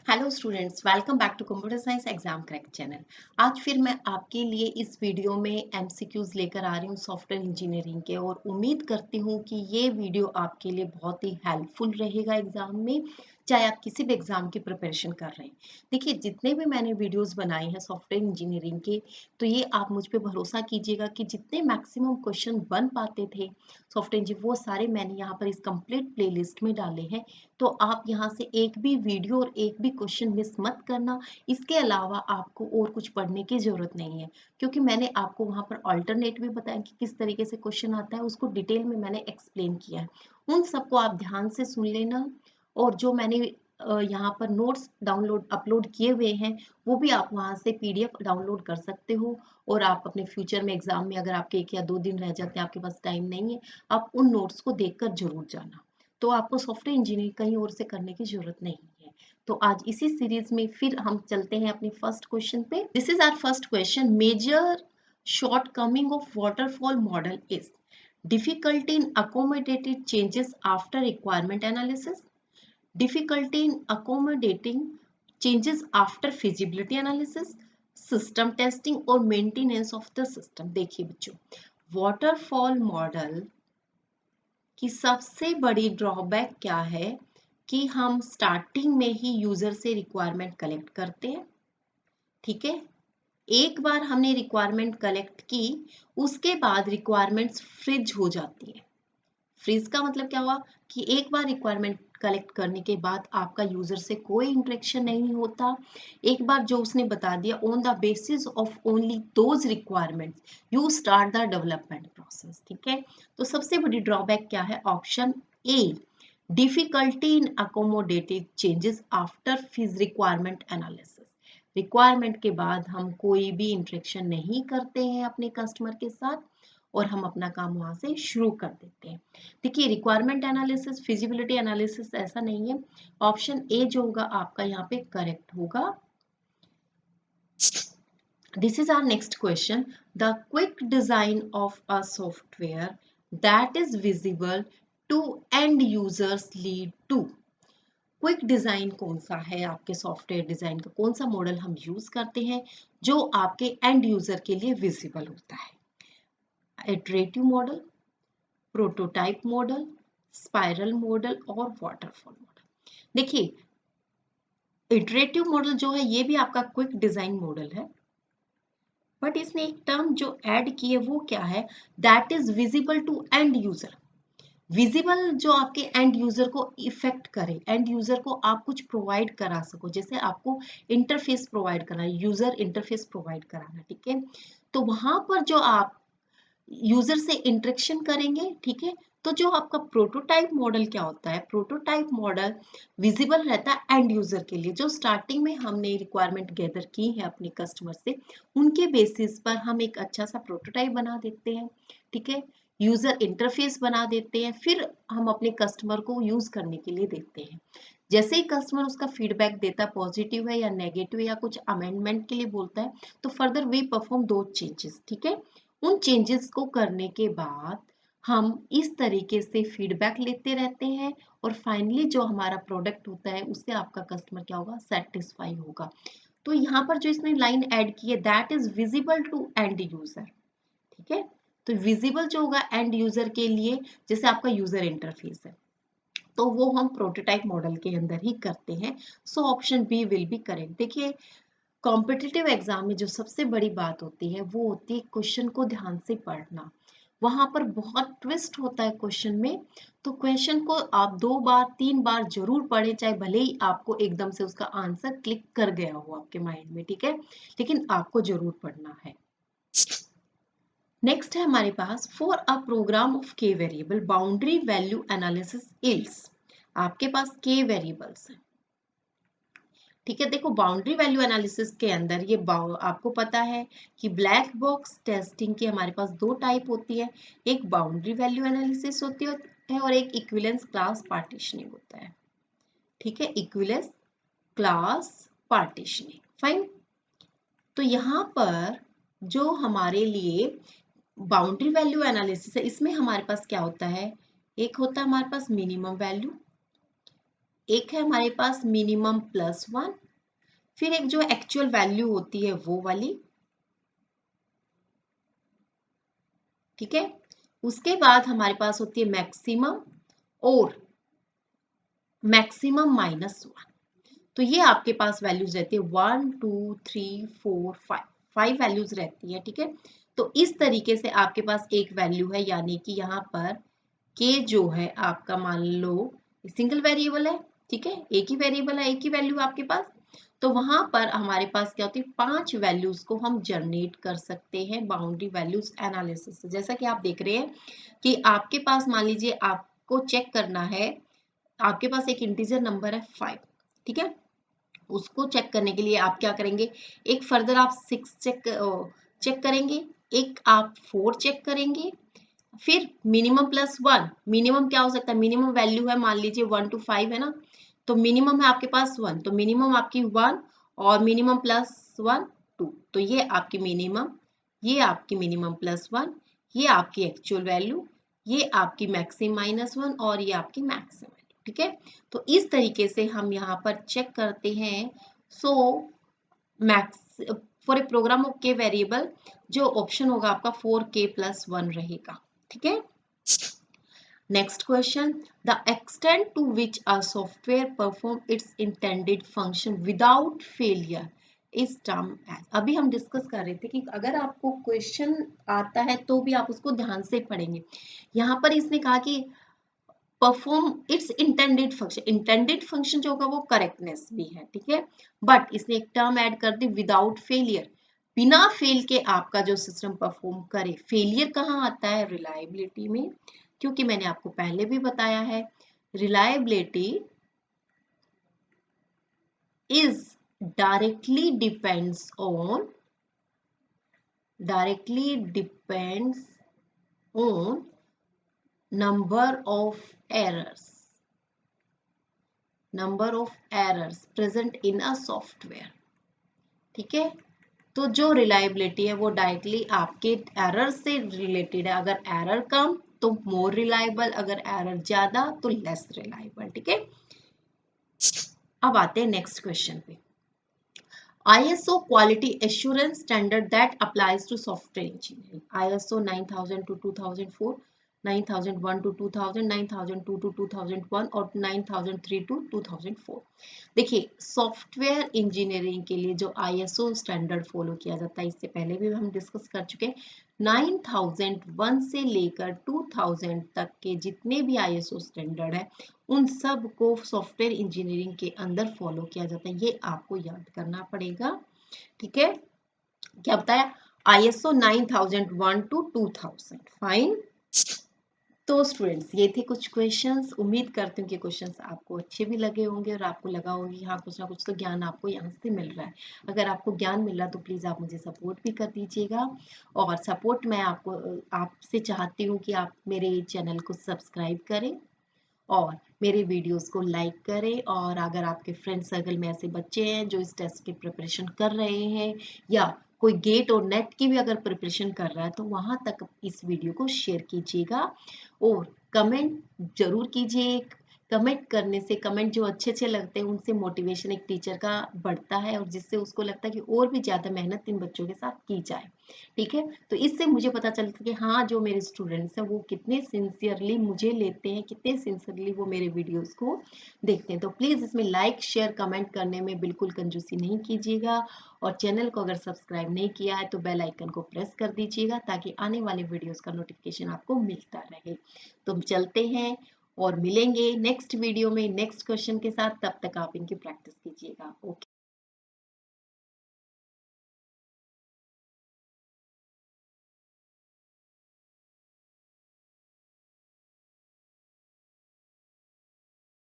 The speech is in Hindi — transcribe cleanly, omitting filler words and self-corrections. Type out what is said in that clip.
Hello students, welcome back to computer science exam crack channel. आज फिर मैं आपके लिए इस वीडियो में एमसीक्यूज लेकर आ रही हूँ सॉफ्टवेयर इंजीनियरिंग के, और उम्मीद करती हूँ कि ये वीडियो आपके लिए बहुत ही हेल्पफुल रहेगा एग्जाम में, चाहे आप किसी भी एग्जाम की प्रिपरेशन कर रहे हैं। देखिए, जितने भी मैंने वीडियोस बनाए हैं सॉफ्टवेयर इंजीनियरिंग के, तो ये आप मुझ पर भरोसा कीजिएगा कि जितने मैक्सिमम क्वेश्चन बन पाते थे सॉफ्टवेयर इंजीनियर, वो सारे मैंने यहाँ पर इस कंप्लीट प्लेलिस्ट में डाले हैं। तो आप यहाँ से एक भी वीडियो और एक भी क्वेश्चन मिस मत करना। इसके अलावा आपको और कुछ पढ़ने की ज़रूरत नहीं है, क्योंकि मैंने आपको वहाँ पर अल्टरनेट भी बताया कि किस तरीके से क्वेश्चन आता है, उसको डिटेल में मैंने एक्सप्लेन किया है। उन सबको आप ध्यान से सुन लेना, और जो मैंने यहाँ पर नोट्स डाउनलोड अपलोड किए हुए हैं, वो भी आप वहाँ से पीडीएफ डाउनलोड कर सकते हो। और आप अपने फ्यूचर में एग्जाम में, अगर आपके 1 या 2 दिन रह जाते हैं, आपके पास टाइम नहीं है, आप उन नोट्स को देखकर जरूर जाना। तो आपको सॉफ्टवेयर इंजीनियरिंग कहीं और से करने की जरूरत नहीं है। तो आज इसी सीरीज में फिर हम चलते हैं अपनी फर्स्ट क्वेश्चन पे। This is our first question. Major shortcoming of waterfall model is difficulty in accommodating changes after requirement analysis, difficulty in accommodating changes after feasibility analysis, system testing और maintenance of the system। देखिए बच्चों, वाटरफॉल मॉडल कि सबसे बड़ी ड्रॉबैक क्या है कि हम स्टार्टिंग में ही यूजर से रिक्वायरमेंट कलेक्ट करते हैं। ठीक है, एक बार हमने रिक्वायरमेंट कलेक्ट की, उसके बाद रिक्वायरमेंट्स फ्रिज हो जाती है। फ्रीज का मतलब क्या हुआ कि एक बार रिक्वायरमेंट कलेक्ट करने के बाद आपका यूजर से कोई इंटरेक्शन नहीं होता। एक बार जो उसने बता दिया, on the basis of only those requirements you start the development process. ठीक है, तो सबसे बड़ी ड्रॉबैक क्या है? Option A, difficulty in accommodated changes after फिज रिक्वायरमेंट एनालिसिस। रिक्वायरमेंट के बाद हम कोई भी इंटरेक्शन नहीं करते हैं अपने कस्टमर के साथ, और हम अपना काम वहां से शुरू कर देते हैं। देखिए, रिक्वायरमेंट एनालिसिस, फिजिबिलिटी एनालिसिस ऐसा नहीं है। ऑप्शन ए जो होगा आपका यहाँ पे करेक्ट होगा। This is our next question. The quick design of a software that is visible to end users lead to. Quick design कौन सा है? आपके सॉफ्टवेयर डिजाइन का कौन सा मॉडल हम यूज करते हैं जो आपके एंड यूजर के लिए विजिबल होता है? Iterative model, prototype model, spiral model और वाटरफॉल मॉडल। देखिए, इटरेटिव मॉडल जो है ये भी आपका क्विक डिजाइन मॉडल है, बट इसने एक टर्म जो ऐड की है वो क्या है? That is visible to end user. Visible जो आपके एंड यूजर को इफेक्ट करे, एंड यूजर को आप कुछ प्रोवाइड करा सको, जैसे आपको इंटरफेस प्रोवाइड करना, यूजर इंटरफेस प्रोवाइड कराना। ठीक है, तो वहां पर जो आप यूजर से इंटरेक्शन करेंगे, ठीक है, तो जो आपका प्रोटोटाइप मॉडल क्या होता है? प्रोटोटाइप मॉडल विजिबल रहता है एंड यूजर के लिए। जो स्टार्टिंग में हमने रिक्वायरमेंट गैदर की है अपने कस्टमर से, उनके बेसिस पर हम एक अच्छा सा प्रोटोटाइप बना देते हैं। ठीक है, यूजर इंटरफेस बना देते हैं, फिर हम अपने कस्टमर को यूज करने के लिए देते हैं। जैसे ही कस्टमर उसका फीडबैक देता है, पॉजिटिव है या नेगेटिव या कुछ अमेंडमेंट के लिए बोलता है, तो फर्दर वी परफॉर्म दो चेंजेस। ठीक है, उन चेंजेस को करने के बाद हम इस तरीके से फीडबैक लेते रहते हैं, और फाइनली जो हमारा प्रोडक्ट होता है उससे आपका कस्टमर क्या होगा? सेटिस्फाई होगा। तो यहाँ पर जो इसने लाइन ऐड की है, that is visible to end user. ठीक है, तो विजिबल जो होगा एंड यूजर के लिए, जैसे आपका यूजर इंटरफेस है, तो वो हम प्रोटोटाइप मॉडल के अंदर ही करते हैं। So option B will be correct. देखिए, कॉम्पिटिटिव एग्जाम में जो सबसे बड़ी बात होती है वो होती है क्वेश्चन को ध्यान से पढ़ना। वहां पर बहुत ट्विस्ट होता है क्वेश्चन में, तो क्वेश्चन को आप 2 बार 3 बार जरूर पढ़ें, चाहे भले ही आपको एकदम से उसका आंसर क्लिक कर गया हो आपके माइंड में। ठीक है, लेकिन आपको जरूर पढ़ना है। नेक्स्ट है हमारे पास, for a programme of k variable boundary value analysis ills. आपके पास के वेरिएबल्स हैं। ठीक है, देखो, बाउंड्री वैल्यू एनालिसिस के अंदर ये आपको पता है कि ब्लैक बॉक्स टेस्टिंग की हमारे पास 2 टाइप होती है। एक बाउंड्री वैल्यू एनालिसिस होती है और एक इक्विवेलेंस क्लास पार्टीशनिंग होता है। ठीक है, इक्विवेलेंस क्लास पार्टीशनिंग, फाइन। तो यहाँ पर जो हमारे लिए बाउंड्री वैल्यू एनालिसिस है, इसमें हमारे पास क्या होता है? एक होता है हमारे पास मिनिमम वैल्यू, एक है हमारे पास मिनिमम प्लस 1, फिर एक जो एक्चुअल वैल्यू होती है वो वाली, ठीक है। उसके बाद हमारे पास होती है मैक्सिमम और मैक्सिमम -1। तो ये आपके पास वैल्यूज रहती है 1 2 3 4 5, 5 वैल्यूज रहती है, ठीक है। तो इस तरीके से आपके पास एक वैल्यू है, यानी कि यहाँ पर के जो है आपका मान लो सिंगल वेरिएबल है, ठीक है, एक ही वेरिएबल है, एक ही वैल्यू आपके पास। तो वहां पर हमारे पास क्या होती है, 5 वैल्यूज को हम जनरेट कर सकते हैं बाउंड्री वैल्यूज एनालिसिस से। जैसा कि आप देख रहे हैं कि आपके पास मान लीजिए आपको चेक करना है, आपके पास एक इंटीजर नंबर है 5, ठीक है। उसको चेक करने के लिए आप क्या करेंगे, एक फर्दर आप 6 चेक करेंगे, एक आप 4 चेक करेंगे, फिर मिनिमम प्लस 1। मिनिमम क्या हो सकता है, मिनिमम वैल्यू है मान लीजिए 1 to 5 है ना, तो मिनिमम है आपके पास 1, तो मिनिमम आपकी 1 और मिनिमम प्लस 1 2, तो ये आपकी मिनिमम, ये आपकी मिनिमम प्लस 1, ये आपकी एक्चुअल वैल्यू, ये आपकी मैक्सिमम -1 और ये आपकी मैक्सिमम, ठीक है। तो इस तरीके से हम यहाँ पर चेक करते हैं। So max for a program of k variable, जो ऑप्शन होगा आपका 4k+1 रहेगा, ठीक है। Next question, the extent to which a software perform its intended function without failure is term as. अभी हम डिस्कस कर रहे थे कि अगर आपको क्वेश्चन आता है तो भी आप उसको ध्यान से पढ़ेंगे। यहाँ पर इसने कहा कि perform its intended function, intended function जो होगा वो करेक्टनेस भी है, ठीक है। बट इसने एक टर्म ऐड कर दी विदाउट फेलियर, बिना फेल के आपका जो सिस्टम परफॉर्म करे। फेलियर कहाँ आता है, रिलायबिलिटी में, क्योंकि मैंने आपको पहले भी बताया है reliability is directly depends on, directly depends on number of errors, number of errors present in a software, ठीक है। तो जो रिलायबिलिटी है वो डायरेक्टली आपके एरर से रिलेटेड है। अगर एरर कम तो मोर रिलायबल, अगर एरर ज्यादा तो लेस रिलायबल, ठीक है। अब आते हैं नेक्स्ट क्वेश्चन पे। ISO quality assurance standard that applies to software engineering, ISO 9000 to 2004, 9001 to 2000, 9002 to 2001 और 9003 to 2004। देखिए सॉफ्टवेयर इंजीनियरिंग के लिए जो ISO स्टैंडर्ड फॉलो किया जाता है, इससे पहले भी हम डिस्कस कर चुके हैं। 9001 से लेकर 2000 तक के जितने भी ISO स्टैंडर्ड है उन सब को सॉफ्टवेयर इंजीनियरिंग के अंदर फॉलो किया जाता है, ये आपको याद करना पड़ेगा, ठीक है। क्या बताया, ISO 9001 to 2000, फाइन। तो स्टूडेंट्स ये थे कुछ क्वेश्चंस, उम्मीद करती हूँ कि क्वेश्चंस आपको अच्छे भी लगे होंगे और आपको लगा होगा कि हाँ कुछ ना कुछ तो ज्ञान आपको यहाँ से मिल रहा है। अगर आपको ज्ञान मिल रहा है तो प्लीज़ आप मुझे सपोर्ट भी कर दीजिएगा, और सपोर्ट मैं आपको आपसे चाहती हूँ कि आप मेरे चैनल को सब्सक्राइब करें और मेरे वीडियोस को लाइक करें। और अगर आपके फ्रेंड सर्कल में ऐसे बच्चे हैं जो इस टेस्ट की प्रिपरेशन कर रहे हैं या कोई गेट और नेट की भी अगर प्रिपरेशन कर रहा है तो वहां तक इस वीडियो को शेयर कीजिएगा और कमेंट जरूर कीजिए। कमेंट करने से, कमेंट जो अच्छे अच्छे लगते हैं उनसे मोटिवेशन एक टीचर का बढ़ता है और जिससे उसको लगता है कि और भी ज़्यादा मेहनत इन बच्चों के साथ की जाए, ठीक है। तो इससे मुझे पता चलता है कि हाँ जो मेरे स्टूडेंट्स हैं वो कितने सिंसियरली मुझे लेते हैं, कितने सिंसियरली वो मेरे वीडियोस को देखते हैं। तो प्लीज़ इसमें लाइक शेयर कमेंट करने में बिल्कुल कंजूसी नहीं कीजिएगा, और चैनल को अगर सब्सक्राइब नहीं किया है तो बेल आइकन को प्रेस कर दीजिएगा ताकि आने वाले वीडियोस का नोटिफिकेशन आपको मिलता रहे। तो हम चलते हैं और मिलेंगे नेक्स्ट वीडियो में नेक्स्ट क्वेश्चन के साथ, तब तक आप इनकी प्रैक्टिस कीजिएगा। ओके।